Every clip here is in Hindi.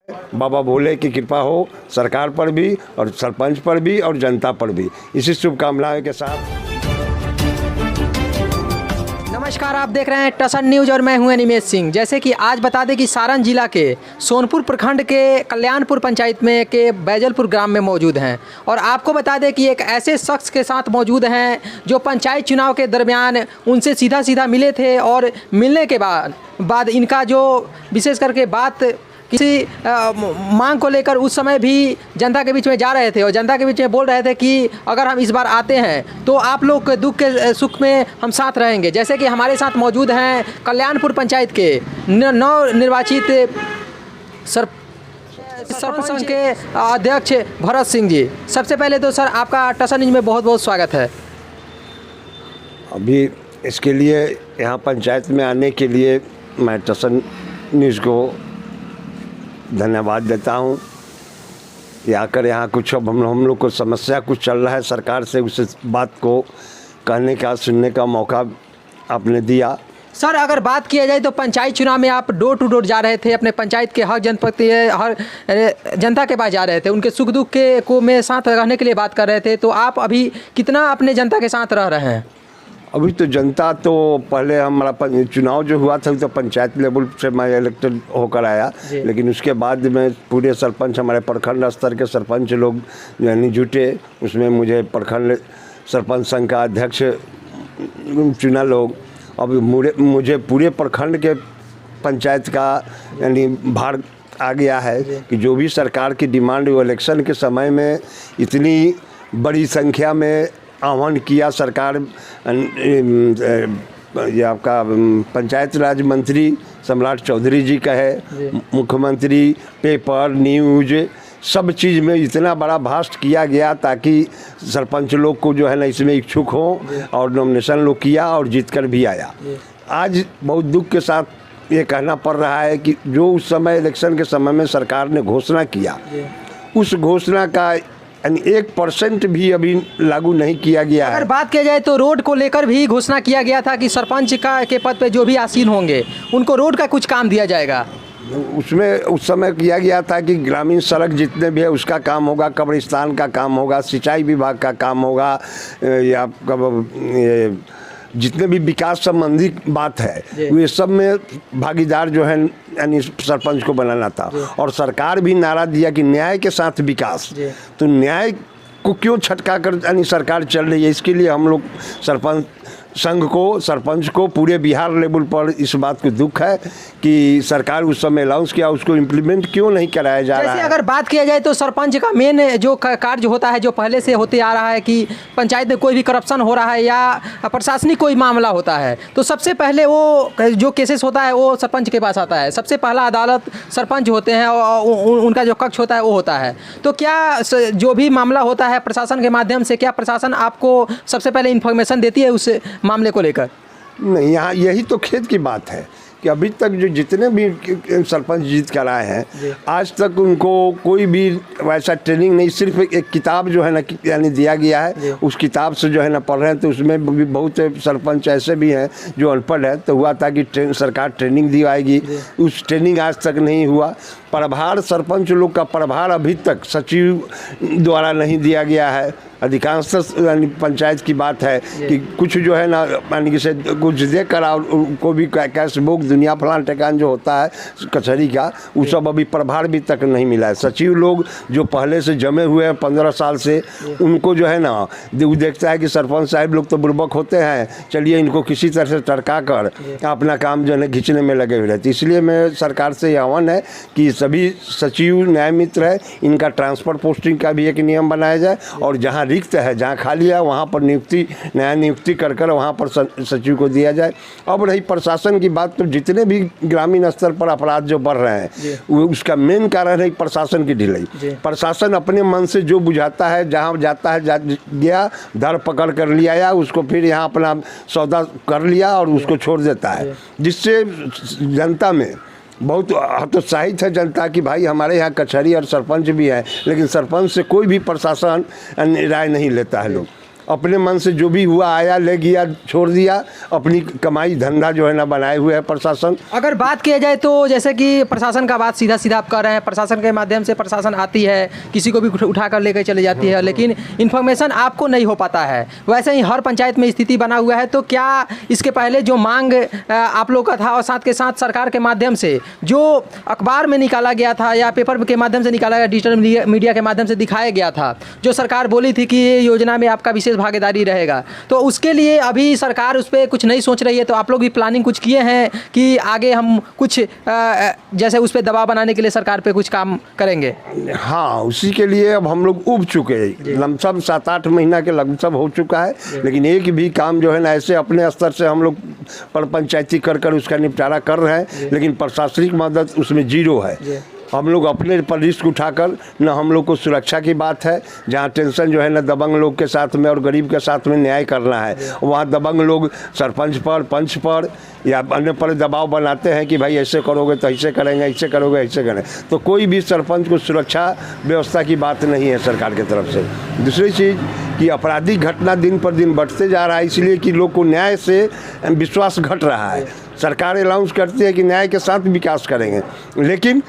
बाबा भोले की कृपा हो सरकार पर भी और सरपंच पर भी और जनता पर भी। इसी शुभकामनाओं के साथ नमस्कार, आप देख रहे हैं टसन न्यूज़ और मैं हूं अनिमेश सिंह। जैसे कि आज बता दें कि सारण जिला के सोनपुर प्रखंड के कल्याणपुर पंचायत में के बैजलपुर ग्राम में मौजूद हैं और आपको बता दें कि एक ऐसे शख्स के साथ मौजूद हैं जो पंचायत चुनाव के दरमियान उनसे सीधा सीधा मिले थे और मिलने के बाद इनका जो विशेष करके बात किसी मांग को लेकर उस समय भी जनता के बीच में जा रहे थे और जनता के बीच में बोल रहे थे कि अगर हम इस बार आते हैं तो आप लोग के दुख के सुख में हम साथ रहेंगे। जैसे कि हमारे साथ मौजूद हैं कल्याणपुर पंचायत के नव निर्वाचित सरपंच के अध्यक्ष भरत सिंह जी। सबसे पहले तो सर आपका टसन न्यूज़ में बहुत बहुत स्वागत है। अभी इसके लिए यहाँ पंचायत में आने के लिए मैं टसन न्यूज़ को धन्यवाद देता हूँ। आकर यहाँ कुछ अब हम लोग को समस्या कुछ चल रहा है सरकार से, उस बात को कहने का सुनने का मौका आपने दिया। सर अगर बात किया जाए तो पंचायत चुनाव में आप डोर टू डोर जा रहे थे, अपने पंचायत के हर जनता के पास जा रहे थे, उनके सुख दुख के को में साथ रहने के लिए बात कर रहे थे। तो आप अभी कितना अपने जनता के साथ रह रहे हैं? अभी तो जनता तो पहले हमारा चुनाव जो हुआ था तो पंचायत लेवल से मैं इलेक्टेड होकर आया, लेकिन उसके बाद में पूरे सरपंच हमारे प्रखंड स्तर के सरपंच लोग यानी जुटे, उसमें मुझे प्रखंड सरपंच संघ का अध्यक्ष चुना लोग। अब मुझे पूरे प्रखंड के पंचायत का यानी भार आ गया है कि जो भी सरकार की डिमांड वो इलेक्शन के समय में इतनी बड़ी संख्या में आह्वान किया सरकार। ये आपका पंचायत राज मंत्री सम्राट चौधरी जी का है, मुख्यमंत्री, पेपर, न्यूज़, सब चीज़ में इतना बड़ा भास्ट किया गया ताकि सरपंच लोग को जो है ना इसमें इच्छुक हो और नॉमिनेशन लोग किया और जीत कर भी आया। आज बहुत दुख के साथ ये कहना पड़ रहा है कि जो उस समय इलेक्शन के समय में सरकार ने घोषणा किया, उस घोषणा का 1% भी अभी लागू नहीं किया गया है। अगर बात किया जाए तो रोड को लेकर भी घोषणा किया गया था कि सरपंच के पद पे जो भी आसीन होंगे उनको रोड का कुछ काम दिया जाएगा। उसमें उस समय किया गया था कि ग्रामीण सड़क जितने भी है उसका काम होगा, कब्रिस्तान का काम होगा, सिंचाई विभाग का काम होगा, या जितने भी विकास संबंधी बात है ये सब में भागीदार जो है यानी सरपंच को बनाना था। और सरकार भी नारा दिया कि न्याय के साथ विकास, तो न्याय को क्यों छटका कर यानी सरकार चल रही है। इसके लिए हम लोग सरपंच संघ को, सरपंच को पूरे बिहार लेवल पर इस बात को दुख है कि सरकार उस समय अनाउंस किया उसको इम्प्लीमेंट क्यों नहीं कराया जा रहा है। अगर बात किया जाए तो सरपंच का मेन जो कार्य होता है, जो पहले से होते आ रहा है कि पंचायत में कोई भी करप्शन हो रहा है या प्रशासनिक कोई मामला होता है तो सबसे पहले वो जो केसेस होता है वो सरपंच के पास आता है। सबसे पहला अदालत सरपंच होते हैं और उनका जो कक्ष होता है वो होता है। तो क्या जो भी मामला होता है प्रशासन के माध्यम से, क्या प्रशासन आपको सबसे पहले इन्फॉर्मेशन देती है उस मामले को लेकर? नहीं, यहाँ यही तो खेद की बात है कि अभी तक जो जितने भी सरपंच जीत कर आए हैं आज तक उनको कोई भी वैसा ट्रेनिंग नहीं, सिर्फ एक किताब जो है ना यानी दिया गया है, उस किताब से जो है ना पढ़ रहे हैं। तो उसमें भी बहुत सरपंच ऐसे भी हैं जो अनपढ़ है, तो हुआ था कि सरकार ट्रेनिंग दिवाएगी, उस ट्रेनिंग आज तक नहीं हुआ। प्रभार सरपंच लोग का प्रभार अभी तक सचिव द्वारा नहीं दिया गया है। अधिकांश यानी पंचायत की बात है कि कुछ जो है ना यानी कि कुछ देकर और उनको भी कैश बुक दुनिया फलान ठिकान जो होता है कचहरी का, वो सब अभी प्रभार भी तक नहीं मिला है। सचिव लोग जो पहले से जमे हुए हैं 15 साल से, उनको जो है ना वो देखता है कि सरपंच साहब लोग तो बुर्बक होते हैं, चलिए इनको किसी तरह से टरका कर अपना काम जो है खींचने में लगे हुए रहते। इसलिए मैं सरकार से ये आह्वान है कि सभी सचिव न्याय मित्र है, इनका ट्रांसफर पोस्टिंग का भी एक नियम बनाया जाए और जहाँ रिक्त है, जहाँ खाली है वहाँ पर नया नियुक्ति कर वहाँ पर सचिव को दिया जाए। अब रही प्रशासन की बात, तो जितने भी ग्रामीण स्तर पर अपराध जो बढ़ रहे हैं वो उसका मेन कारण है प्रशासन की ढिलाई। प्रशासन अपने मन से जो बुझाता है, जहाँ जाता है गया धर पकड़ कर लिया या उसको फिर यहाँ अपना सौदा कर लिया और उसको छोड़ देता है, जिससे जनता में बहुत हतोत्साहित है जनता कि भाई हमारे यहाँ कचहरी और सरपंच भी है, लेकिन सरपंच से कोई भी प्रशासन राय नहीं लेता है लोग। अपने मन से जो भी हुआ आया ले गया छोड़ दिया, अपनी कमाई धंधा जो है ना बनाए हुए है प्रशासन। अगर बात किया जाए तो जैसे कि प्रशासन का बात सीधा सीधा आप कर रहे हैं, प्रशासन के माध्यम से प्रशासन आती है, किसी को भी उठा कर लेकर चले जाती है, लेकिन इन्फॉर्मेशन आपको नहीं हो पाता है। वैसे ही हर पंचायत में स्थिति बना हुआ है। तो क्या इसके पहले जो मांग आप लोग का था और साथ के साथ सरकार के माध्यम से जो अखबार में निकाला गया था या पेपर के माध्यम से निकाला गया, डिजिटल मीडिया के माध्यम से दिखाया गया था, जो सरकार बोली थी कि ये योजना में आपका विशेष भागीदारी रहेगा, तो उसके लिए अभी सरकार उस पर कुछ नहीं सोच रही है? तो आप लोग भी प्लानिंग कुछ किए हैं कि आगे हम कुछ जैसे उस पर दबाव बनाने के लिए सरकार पे कुछ काम करेंगे? हाँ, उसी के लिए अब हम लोग उब चुके हैं। लमसम 7-8 महीना के लमसम हो चुका है, लेकिन एक भी काम जो है ना ऐसे अपने स्तर से हम लोग पर पंचायती कर उसका निपटारा कर रहे हैं, लेकिन प्रशासनिक मदद उसमें जीरो है। हम लोग अपने पर रिस्क उठाकर न हम लोग को सुरक्षा की बात है, जहाँ टेंशन जो है ना दबंग लोग के साथ में और गरीब के साथ में न्याय करना है, वहाँ दबंग लोग सरपंच पर, पंच पर या अन्य पर दबाव बनाते हैं कि भाई ऐसे करोगे तो ऐसे करेंगे, ऐसे करोगे ऐसे करें। तो कोई भी सरपंच को सुरक्षा व्यवस्था की बात नहीं है सरकार की तरफ से। दूसरी चीज़ कि आपराधिक घटना दिन पर दिन बढ़ते जा रहा है, इसलिए कि लोग को न्याय से विश्वास घट रहा है। सरकार अनाउंस करती है कि न्याय के साथ विकास करेंगे, लेकिन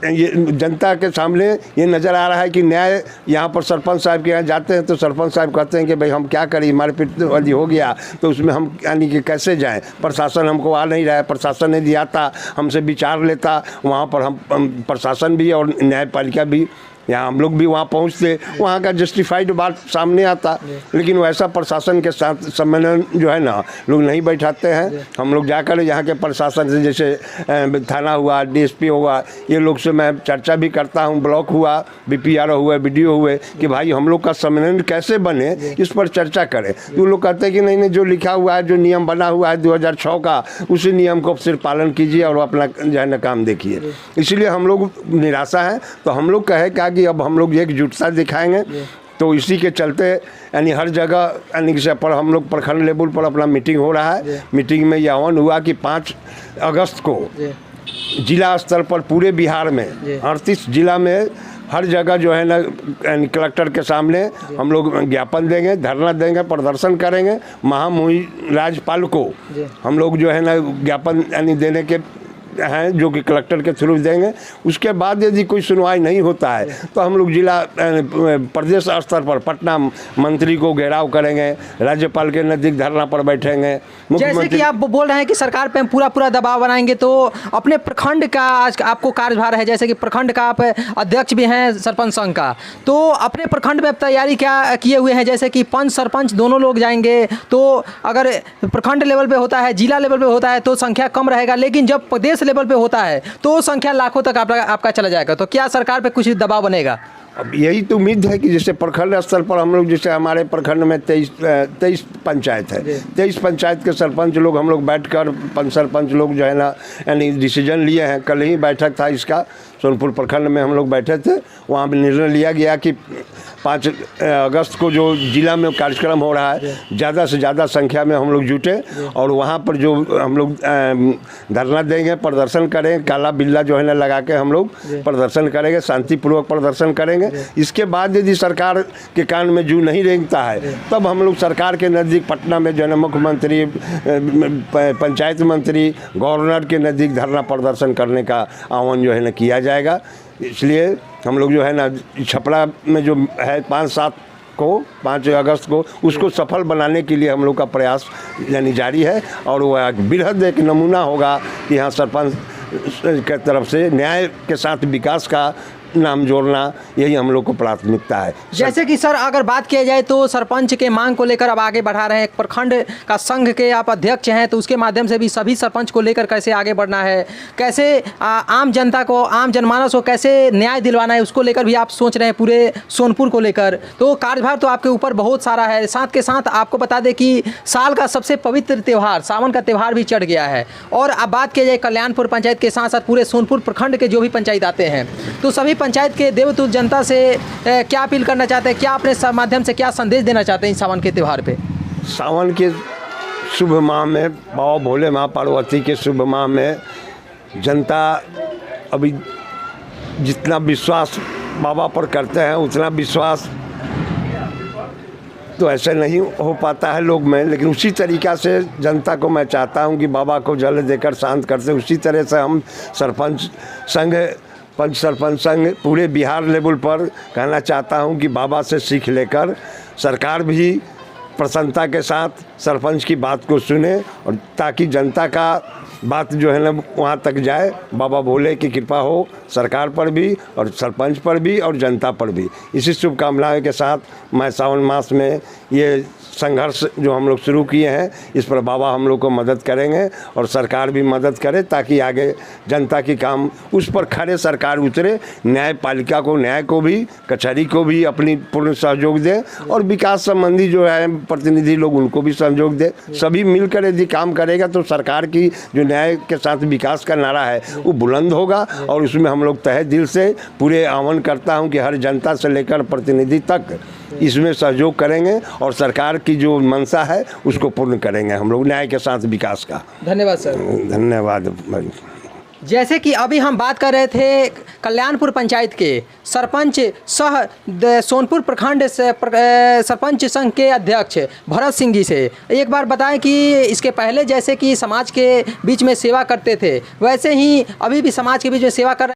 ये जनता के सामने ये नज़र आ रहा है कि न्याय यहाँ पर सरपंच साहब के यहाँ जाते हैं तो सरपंच साहब कहते हैं कि भाई हम क्या करें, मारपीट वाली हो गया तो उसमें हम यानी कि कैसे जाएं, प्रशासन हमको आ नहीं रहा है, प्रशासन ने दिया था हमसे विचार लेता, वहाँ पर हम प्रशासन भी और न्यायपालिका भी, यहाँ हम लोग भी वहाँ पहुँचते, वहाँ का जस्टिफाइड बात सामने आता, लेकिन वैसा प्रशासन के साथ सम्मेलन जो है ना लोग नहीं बैठाते हैं। हम लोग जाकर यहाँ के प्रशासन से, जैसे थाना हुआ, डीएसपी हुआ, ये लोग से मैं चर्चा भी करता हूँ, ब्लॉक हुआ, बीपीआरओ हुए, बीडीओ हुए, कि भाई हम लोग का सम्मेलन कैसे बने इस पर चर्चा करें। तो लोग कहते हैं कि नहीं जो लिखा हुआ है, जो नियम बना हुआ है 2006 का, उसी नियम को सिर्फ पालन कीजिए और अपना जो है ना काम देखिए। इसलिए हम लोग निराशा है, तो हम लोग कहे क्या कि अब हम लोग एकजुटता दिखाएंगे। तो इसी के चलते यानी हर जगह यानी कि पर हम लोग प्रखंड लेवल पर अपना मीटिंग हो रहा है। मीटिंग में यह आह्वान हुआ कि 5 अगस्त को जिला स्तर पर पूरे बिहार में 38 जिला में हर जगह जो है ना कलेक्टर के सामने हम लोग ज्ञापन देंगे, धरना देंगे, प्रदर्शन करेंगे। महामहिम राज्यपाल को हम लोग जो है ना ज्ञापन यानी देने के हैं, जो कि कलेक्टर के थ्रू देंगे। उसके बाद यदि कोई सुनवाई नहीं होता है तो हम लोग जिला प्रदेश स्तर पर पटना मंत्री को घेराव करेंगे, राज्यपाल के नज़दीक धरना पर बैठेंगे। जैसे कि आप बोल रहे हैं कि सरकार पे पूरा दबाव बनाएंगे, तो अपने प्रखंड का आज आपको कार्यभार है, जैसे कि प्रखंड का आप अध्यक्ष भी हैं सरपंच संघ का, तो अपने प्रखंड में तैयारी क्या किए हुए हैं? जैसे कि पंच सरपंच दोनों लोग जाएंगे, तो अगर प्रखंड लेवल पे होता है, जिला लेवल पे होता है तो संख्या कम रहेगा, लेकिन जब प्रदेश लेवल पे होता है तो संख्या लाखों तक आपका चला जाएगा। तो क्या सरकार पे कुछ दबाव बनेगा? अब यही तो उम्मीद है कि जैसे प्रखंड स्तर पर हम लोग, जैसे हमारे प्रखंड में 23 पंचायत है, 23 पंचायत के सरपंच लोग हम लोग बैठकर सरपंच लोग जो है ना यानी डिसीजन लिए हैं। कल ही बैठक था इसका, सोनपुर प्रखंड में हम लोग बैठे थे, वहाँ भी निर्णय लिया गया कि 5 अगस्त को जो जिला में कार्यक्रम हो रहा है, ज़्यादा से ज़्यादा संख्या में हम लोग जुटे और वहाँ पर जो हम लोग धरना देंगे, प्रदर्शन करेंगे, काला बिल्ला जो है ना लगा के हम लोग प्रदर्शन करेंगे, शांतिपूर्वक प्रदर्शन करेंगे। इसके बाद यदि सरकार के कान में जू नहीं रेंगता है तब हम लोग सरकार के नज़दीक पटना में जो है ना मुख्यमंत्री, पंचायत मंत्री, गवर्नर के नज़दीक धरना प्रदर्शन करने का आह्वान जो है ना किया जाएगा। इसलिए हम लोग जो है ना छपरा में जो है 5 अगस्त को उसको सफल बनाने के लिए हम लोग का प्रयास यानी जारी है, और वह बृहद एक नमूना होगा कि यहाँ सरपंच के तरफ से न्याय के साथ विकास का नाम जोड़ना, यही हम लोग को प्राथमिकता है। जैसे कि सर अगर बात किया जाए तो सरपंच के मांग को लेकर अब आगे बढ़ा रहे हैं, प्रखंड का संघ के आप अध्यक्ष हैं, तो उसके माध्यम से भी सभी सरपंच को लेकर कैसे आगे बढ़ना है, कैसे आम जनता को, आम जनमानस को कैसे न्याय दिलवाना है, उसको लेकर भी आप सोच रहे हैं पूरे सोनपुर को लेकर। तो कार्यभार तो आपके ऊपर बहुत सारा है। साथ के साथ आपको बता दें कि साल का सबसे पवित्र त्यौहार सावन का त्यौहार भी चढ़ गया है, और अब बात किया जाए कल्याणपुर पंचायत के साथ साथ पूरे सोनपुर प्रखंड के जो भी पंचायत आते हैं, तो सभी पंचायत के देवतुल्य जनता से क्या अपील करना चाहते हैं, क्या अपने माध्यम से क्या संदेश देना चाहते हैं इस सावन के त्यौहार पे? सावन के शुभ माह में, बाबा भोले माँ पार्वती के शुभ माह में जनता अभी जितना विश्वास बाबा पर करते हैं उतना विश्वास तो ऐसे नहीं हो पाता है लोग में, लेकिन उसी तरीक़ा से जनता को मैं चाहता हूं कि बाबा को जल देकर शांत करते, उसी तरह से हम सरपंच संघ, पंच सरपंच संघ पूरे बिहार लेवल पर कहना चाहता हूं कि बाबा से सीख लेकर सरकार भी प्रसन्नता के साथ सरपंच की बात को सुने, और ताकि जनता का बात जो है ना वहाँ तक जाए। बाबा भोले की कृपा हो सरकार पर भी और सरपंच पर भी और जनता पर भी। इसी शुभकामनाओं के साथ मैं सावन मास में ये संघर्ष जो हम लोग शुरू किए हैं, इस पर बाबा हम लोग को मदद करेंगे और सरकार भी मदद करे, ताकि आगे जनता की काम उस पर खड़े सरकार उतरे, न्यायपालिका को, न्याय को भी, कचहरी को भी अपनी पूर्ण सहयोग दे, और विकास संबंधी जो है प्रतिनिधि लोग उनको भी सहयोग दे। सभी मिलकर यदि काम करेगा तो सरकार की जो न्याय के साथ विकास का नारा है वो बुलंद होगा, और उसमें हम लोग तहे दिल से पूरे आह्वान करता हूँ कि हर जनता से लेकर प्रतिनिधि तक इसमें सहयोग करेंगे और सरकार की जो मंशा है उसको पूर्ण करेंगे हम लोग न्याय के साथ विकास का। धन्यवाद सर। धन्यवाद। जैसे कि अभी हम बात कर रहे थे कल्याणपुर पंचायत के सरपंच सह सोनपुर प्रखंड से सरपंच संघ के अध्यक्ष भरत सिंह जी से। एक बार बताएं कि इसके पहले जैसे कि समाज के बीच में सेवा करते थे, वैसे ही अभी भी समाज के बीच में सेवा कर